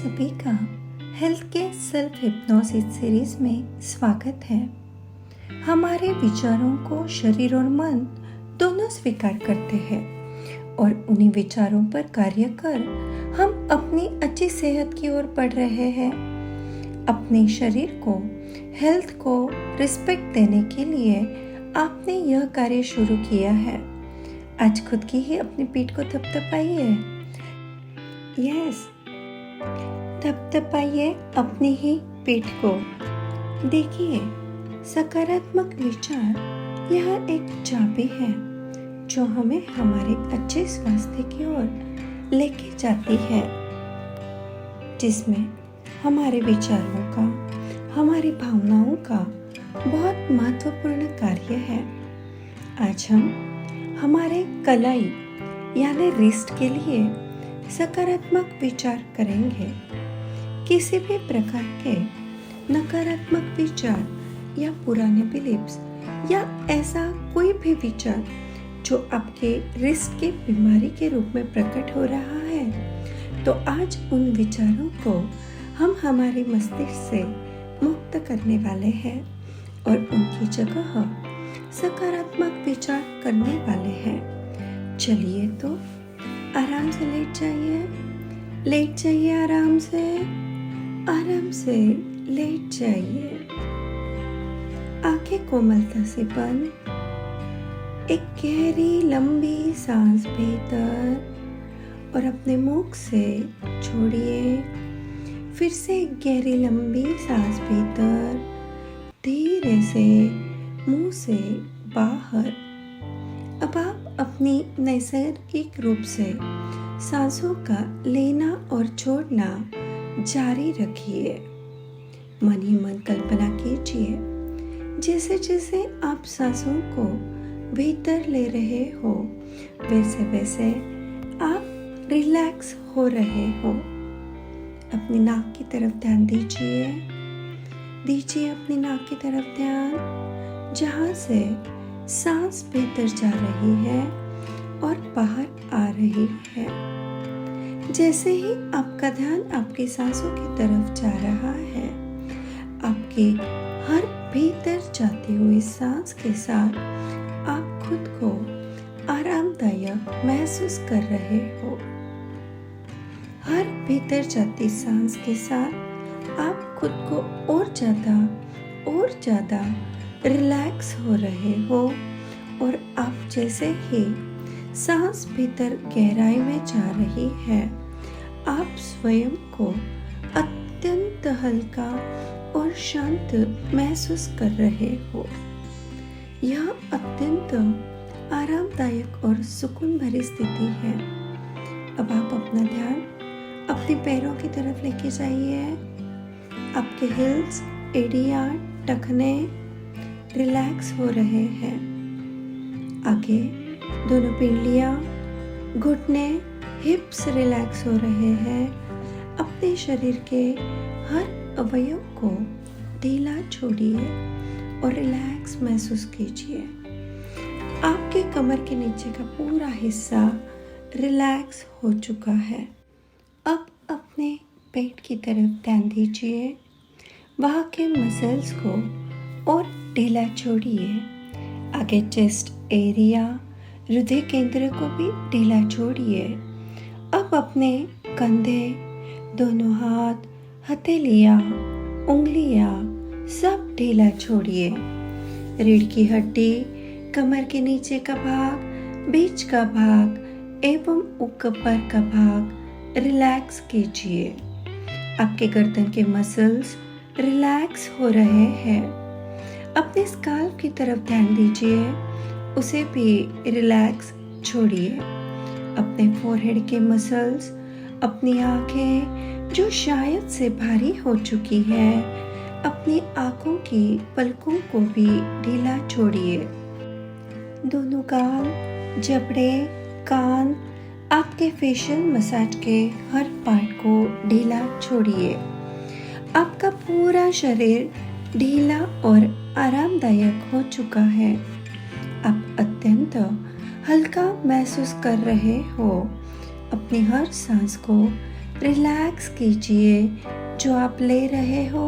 सभी का हेल्थ के सेल्फ हिप्नोसिस सीरीज में स्वागत है। हमारे विचारों को शरीर और मन दोनों स्वीकार करते हैं और उन्हीं विचारों पर कार्य कर हम अपनी अच्छी सेहत की ओर बढ़ रहे हैं। अपने शरीर को, हेल्थ को रिस्पेक्ट देने के लिए आपने यह कार्य शुरू किया है। आज खुद की ही अपनी पीठ को थपथपाइए। यस, थपथपाइए अपनी ही पीठ को। देखिए, सकारात्मक विचार यह एक चाबी है जो हमें हमारे अच्छे स्वास्थ्य की ओर लेके जाती है, जिसमें हमारे विचारों का, हमारी भावनाओं का बहुत महत्वपूर्ण कार्य है। आज हम हमारे कलाई यानी रिस्ट के लिए सकारात्मक विचार करेंगे। किसी भी प्रकार के नकारात्मक विचार या पुराने बिलीव्स या ऐसा कोई भी विचार जो आपके रिस्ट की बीमारी के रूप में प्रकट हो रहा है, तो आज उन विचारों को हम हमारे मस्तिष्क से मुक्त करने वाले हैं और उनकी जगह सकारात्मक विचार करने वाले हैं। चलिए तो आराम से लेट जाइए, आराम से लेट जाइए। आंखें कोमलता से बंद, एक गहरी लंबी सांस भीतर और अपने मुख से छोड़िए। फिर से एक गहरी लंबी सांस भीतर, धीरे से मुंह से बाहर। अब आप अपनी नैसर्गिक रूप से सांसों का लेना और छोड़ना जारी रखिए। मन ही मन कल्पना कीजिए, जैसे जैसे आप सांसों को भीतर ले रहे हो, वैसे वैसे आप रिलैक्स हो रहे हो। अपनी नाक की तरफ ध्यान दीजिए अपनी नाक की तरफ ध्यान, जहाँ से सांस भीतर जा रही है और बाहर आ रही है। जैसे ही आपका ध्यान आपकी सांसों की तरफ जा रहा है, आपके हर भीतर जाती हुई सांस के साथ आप खुद को आरामदायक महसूस कर रहे हो। हर भीतर जाती सांस के साथ आप खुद को और ज्यादा रिलैक्स हो रहे हो और आप जैसे ही सांस भीतर गहराई में जा रही है, आप स्वयं को अत्यंत हल्का और शांत महसूस कर रहे हो। यह अत्यंत आरामदायक और सुकून भरी स्थिति है। अब आप अपना ध्यान अपने पैरों की तरफ लेके जाइए। आपके हिल्स, एड़ियाँ, टखने रिलैक्स हो रहे हैं। आगे दोनों पिंडलियाँ, घुटने, हिप्स रिलैक्स हो रहे हैं। अपने शरीर के हर अवयव को ढीला छोड़िए और रिलैक्स महसूस कीजिए। आपके कमर के नीचे का पूरा हिस्सा रिलैक्स हो चुका है। अब अपने पेट की तरफ ध्यान दीजिए। वहाँ के मसल्स को और ढीला छोड़िए। आगे चेस्ट एरिया, हृदय केंद्र को भी ढीला छोड़िए। अब अपने कंधे, दोनों हाथ, हथेलियाँ, उंगलियाँ सब ढीला छोड़िए। रीढ़ की हड्डी, कमर के नीचे का भाग, बीच का भाग एवं ऊपर का भाग रिलैक्स कीजिए। आपके गर्दन के मसल्स रिलैक्स हो रहे हैं। अपने स्काल्प की तरफ ध्यान दीजिए, उसे भी रिलैक्स छोड़िए। अपने फोरहेड के मसल्स, अपनी आंखें जो शायद से भारी हो चुकी है, अपनी आंखों की पलकों को भी ढीला छोड़िए। दोनों गाल, जबड़े, कान, आपके फेशियल मसाज के हर पार्ट को ढीला छोड़िए। आपका पूरा शरीर ढीला और आरामदायक हो चुका है। आप अत्यंत हल्का महसूस कर रहे हो। अपनी हर सांस को रिलैक्स कीजिए जो आप ले रहे हो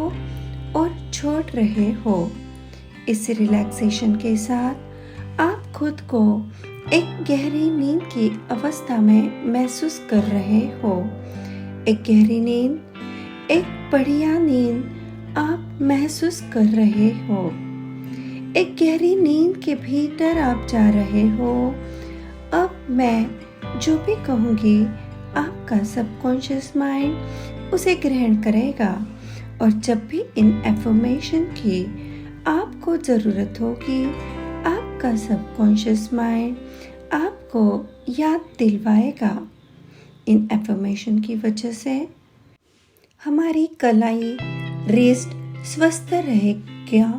और छोड़ रहे हो। इस रिलैक्सेशन के साथ आप खुद को एक गहरी नींद की अवस्था में महसूस कर रहे हो। एक गहरी नींद, एक बढ़िया नींद आप महसूस कर रहे हो। एक गहरी नींद के भीतर आप जा रहे हो। अब मैं जो भी कहूँगी आपका सबकॉन्शियस माइंड उसे ग्रहण करेगा और जब भी इन एफर्मेशन की आपको ज़रूरत होगी आपका सबकॉन्शियस माइंड आपको याद दिलवाएगा। इन एफर्मेशन की वजह से हमारी कलाई, रिस्ट स्वस्थ रहेगा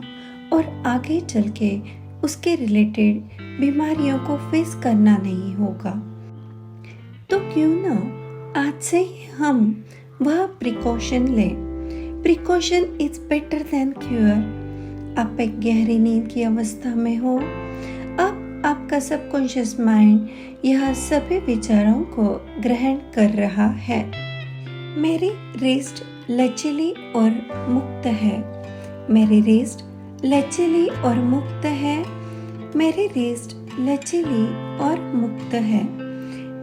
और आगे चल के उसके रिलेटेड बीमारियों को फेस करना नहीं होगा। तो क्यों ना आज से ही हम वह प्रिकॉशन लें। Precaution is better than cure. आप एक गहरी नींद की अवस्था में हो। अब आपका सबकॉन्शियस माइंड यह सभी विचारों को ग्रहण कर रहा है। मेरी रिस्ट लचीली और मुक्त है। मेरी रिस्ट लचीली और मुक्त है। मेरी रिस्ट लचीली और मुक्त है।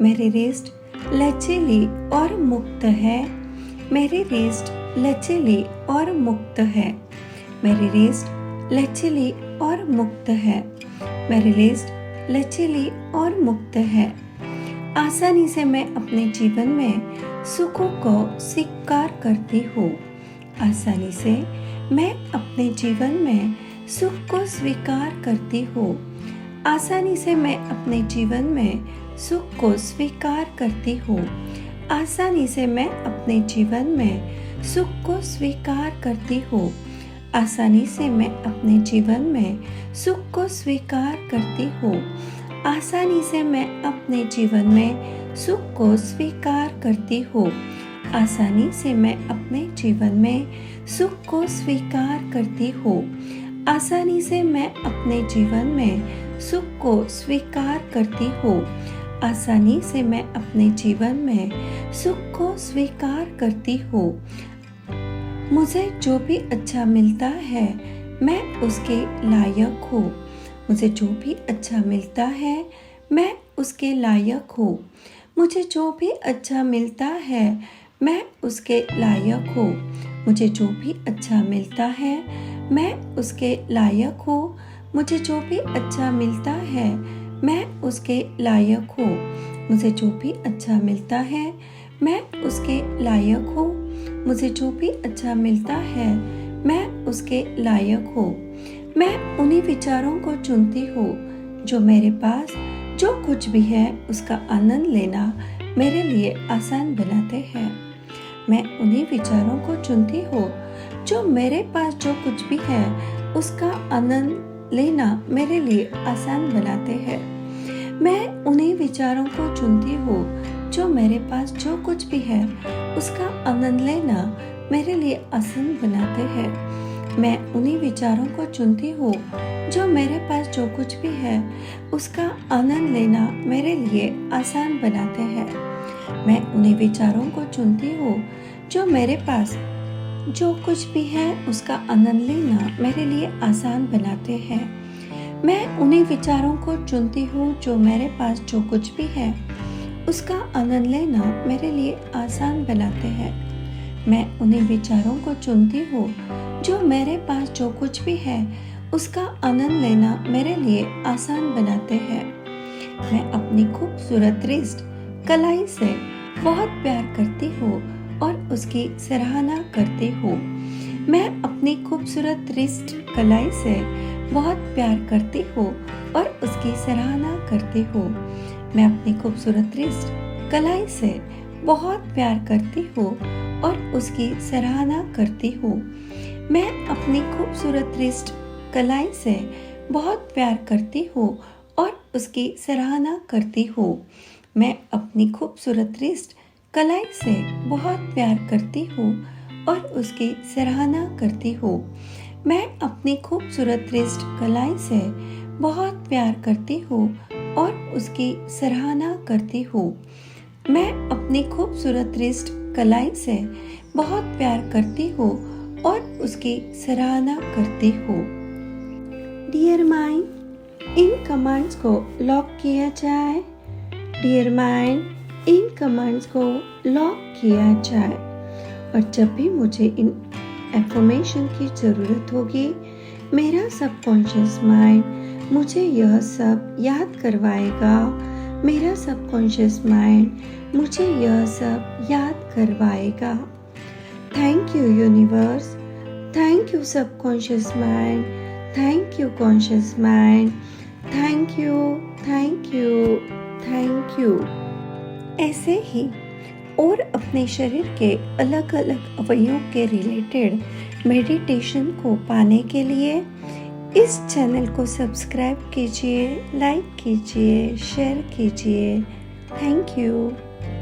मेरी रिस्ट लचीली और मुक्त है। मेरी रिस्ट लचीली और मुक्त है। मेरी रिस्ट लचीली और मुक्त है। मेरी रिस्ट लचीली और मुक्त है। आसानी से मैं अपने जीवन में सुखों को स्वीकार करती हूँ। आसानी से मैं अपने जीवन में सुख को स्वीकार करती हूँ। आसानी से मैं अपने जीवन में सुख को स्वीकार करती हूँ। आसानी से मैं अपने जीवन में सुख को स्वीकार करती हूँ। आसानी से मैं अपने जीवन में सुख को स्वीकार करती हूँ। आसानी से मैं अपने जीवन में सुख को स्वीकार करती हूँ। आसानी से मैं अपने जीवन में सुख को स्वीकार करती हूँ। आसानी से मैं अपने जीवन में सुख को स्वीकार करती हूँ। आसानी से मैं अपने जीवन में सुख को स्वीकार करती हूँ। मुझे जो भी अच्छा मिलता है मैं उसके लायक हूँ। मुझे जो भी अच्छा मिलता है मैं उसके लायक हूँ। मुझे जो भी अच्छा मिलता है मैं उसके लायक हूँ। मुझे जो भी अच्छा मिलता है मैं उसके लायक हूँ। मुझे जो भी अच्छा मिलता है मैं उसके लायक हूँ। मुझे जो भी अच्छा मिलता है मैं उसके लायक हूँ। मुझे जो भी अच्छा मिलता है मैं उसके लायक हूँ। मैं उन्हीं विचारों को चुनती हूँ जो मेरे पास जो कुछ भी है उसका आनंद लेना मेरे लिए आसान बनाते हैं। मैं उन्हीं विचारों को चुनती हूँ जो मेरे पास जो कुछ भी है उसका आनंद लेना मेरे लिए आसान बनाते हैं। मैं उन्हीं विचारों को चुनती हूँ जो मेरे पास जो कुछ भी है उसका आनंद लेना मेरे लिए आसान बनाते हैं। मैं उन्हीं विचारों को चुनती हूँ जो मेरे पास जो कुछ भी है उसका आनंद लेना मेरे लिए आसान बनाते हैं। मैं उन्हीं विचारों को चुनती हूँ जो मेरे पास जो कुछ भी है उसका आनंद लेना मेरे लिए आसान बनाते हैं। मैं उन्हीं विचारों को चुनती हूँ जो मेरे पास जो कुछ भी है उसका आनंद लेना मेरे लिए आसान बनाते हैं। मैं उन्हीं विचारों को चुनती हूँ जो मेरे पास जो कुछ भी है उसका आनंद लेना मेरे लिए आसान बनाते हैं। मैं अपनी खूबसूरत रिस्ट कलाई से बहुत प्यार करती हूँ और उसकी सराहना करती हूँ। मैं अपनी खूबसूरत रिस्ट कलाई से बहुत प्यार करती हूँ और उसकी सराहना करती हूँ। मैं अपनी खूबसूरत रिस्ट कलाई से बहुत प्यार करती हूँ और उसकी सराहना करती हूँ। मैं अपनी खूबसूरत रिस्ट कलाई से बहुत प्यार करती हूँ और उसकी सराहना करती हूँ। मैं अपनी खूबसूरत रिस्ट कलाई से बहुत प्यार करती हूँ और उसकी सराहना करती हूँ। मैं अपनी खूबसूरत रिस्ट कलाई से बहुत प्यार करती हूँ और उसकी सराहना करती हूँ। मैं अपनी खूबसूरत रिस्ट कलाई से बहुत प्यार करती हो और उसकी सराहना करती हो। डियर माइंड, इन कमांड्स को लॉक किया जाए। डियर माइंड, इन कमांड्स को लॉक किया जाए। और जब भी मुझे इन एफर्मेशन की ज़रूरत होगी, मेरा सबकॉन्शियस माइंड मुझे यह सब याद करवाएगा। मेरा सबकॉन्शियस माइंड मुझे यह सब याद करवाएगा। Thank you universe, thank you subconscious mind, thank you conscious mind, thank you, thank you, thank you. ऐसे ही और अपने शरीर के अलग अलग अवयवों के रिलेटेड मेडिटेशन को पाने के लिए इस चैनल को सब्सक्राइब कीजिए, लाइक कीजिए, शेयर कीजिए। Thank you.